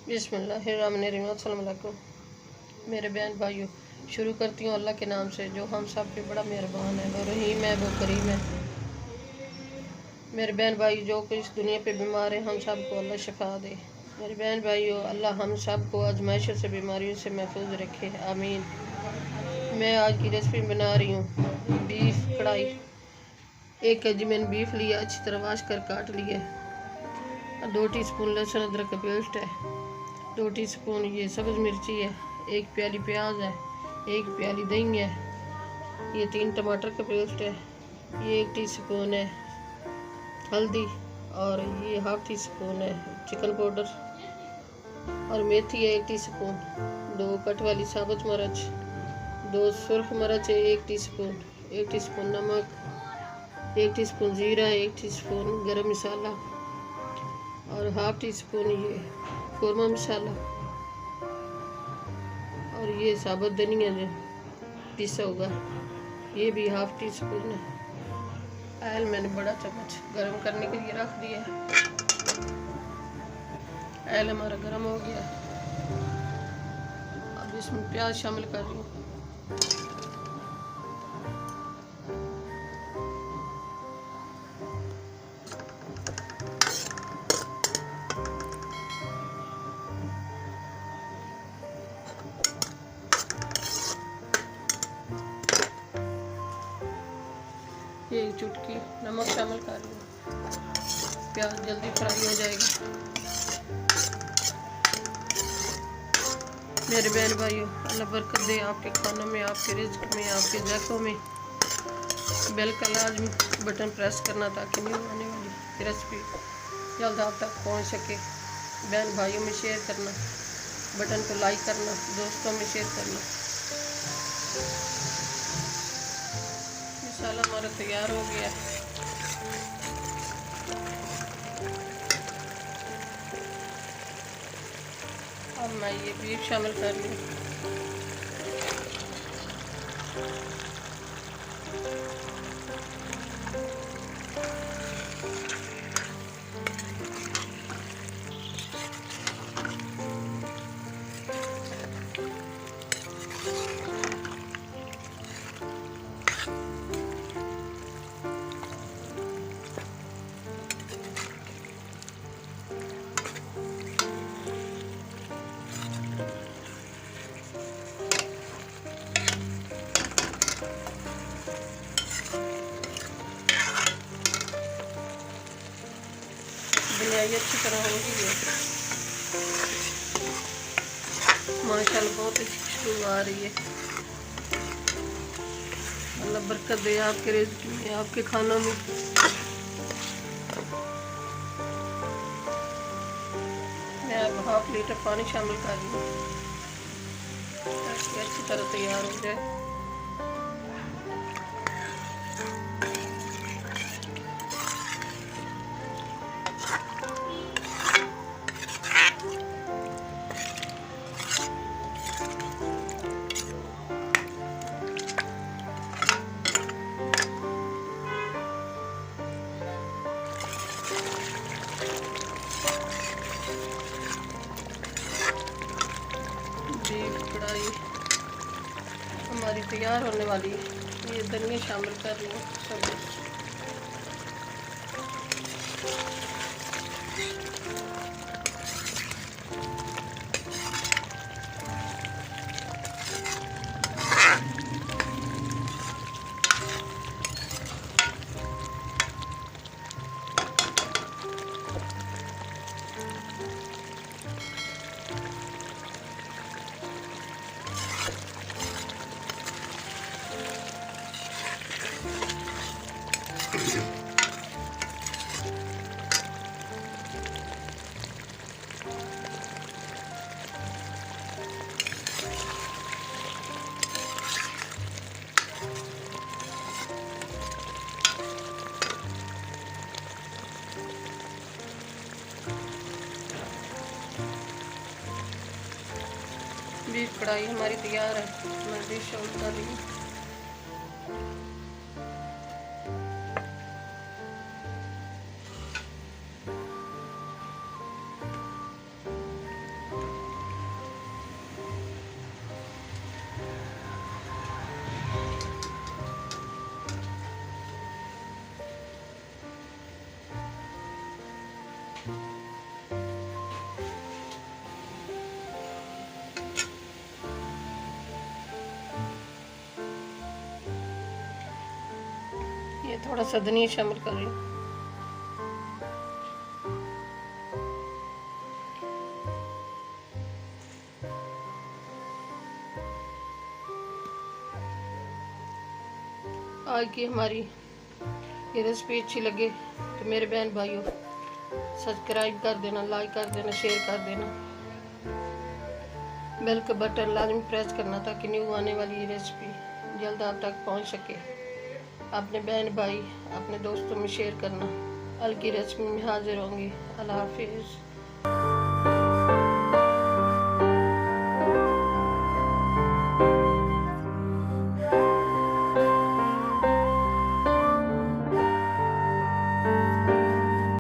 बिस्मिल्लाहिर्रहमानिर्रहीम। अस्सलाम वालेकुम मेरे बहन भाइयों। शुरू करती हूँ अल्लाह के नाम से जो हम सब पे बड़ा मेहरबान है, वो रहीम है, वो करीम है। मेरे बहन भाई जो कि इस दुनिया पे बीमार है, हम सब को अल्लाह शिफा दे। मेरे बहन भाइयों, अल्लाह हम सब को आजमाइशों से, बीमारियों से महफूज रखे, आमीन। मैं आज की रेसिपी बना रही हूँ बीफ कढ़ाई। 1 kg मैंने बीफ लिया, अच्छी तरह वाश कर काट लिया। 2 टीस्पून लहसुन अदरक का पेस्ट है, 2 टीस्पून ये सब्ज़ मिर्ची है, 1 प्याली प्याज है, 1 प्याली दही है, ये 3 टमाटर का पेस्ट है, ये 1 टीस्पून है हल्दी, और ये ½ टीस्पून है चिकन पाउडर, और मेथी है 1 टीस्पून, 2 कट वाली साबुत मिर्च, 2 सुर्ख मिर्च है 1 टीस्पून, 1 टीस्पून नमक, 1 टीस्पून ज़ीरा, 1 टीस्पून गरम मसाला, और ½ टीस्पून ये कौरमा मसाला, और ये साबुत धनिया जो पिसा होगा ये भी ½ टीस्पून है। ऑयल मैंने बड़ा चम्मच गरम करने के लिए रख दिया है। ऑयल हमारा गरम हो गया। अब इसमें प्याज शामिल कर रही हूँ। एक चुटकी नमक शामिल कर रही हूँ, प्याज जल्दी फ्राई हो जाएगा। मेरे बहन भाइयों, अल्लाह बरकत दे आपके खानों में, आपके रिज्क में, आपके ज़ायक़ों में। बेल का लाजमी बटन प्रेस करना ताकि न्यू आने वाली रेसिपी जल्द आप तक पहुँच सके। बहन भाइयों में शेयर करना, बटन को लाइक करना, दोस्तों में शेयर करना। मसाला हमारा तैयार हो गया है। अब मैं ये बीफ शामिल कर लूँ। बुनाई अच्छी तरह हो गई है माशाल्लाह, बहुत अच्छी खुशबू आ रही है। अल्लाह बरकत दे आपके रिज़्क़ में, आपके खानों में। मैं अब ½ लीटर पानी शामिल कर रही हूँ ताकि अच्छी तरह तैयार हो जाए। बीफ कढ़ाई हमारी तैयार होने वाली है। ये धनिया शामिल कर रही हूँ सब। बीफ कढ़ाई हमारी तैयार है। मैं डिश आउट कर रही हूँ। थोड़ा सा धनिया शामिल कर रही हूँ। आज की हमारी ये रेसिपी अच्छी लगे तो मेरे बहन भाइयों सब्सक्राइब कर देना, लाइक कर देना, शेयर कर देना, बेल का बटन लाजमी प्रेस करना ताकि न्यू आने वाली ये रेसिपी जल्द आप तक पहुंच सके। अपने बहन भाई अपने दोस्तों में शेयर करना। कल की रेसिपी में हाजिर होंगी। अल्लाह हाफिज़।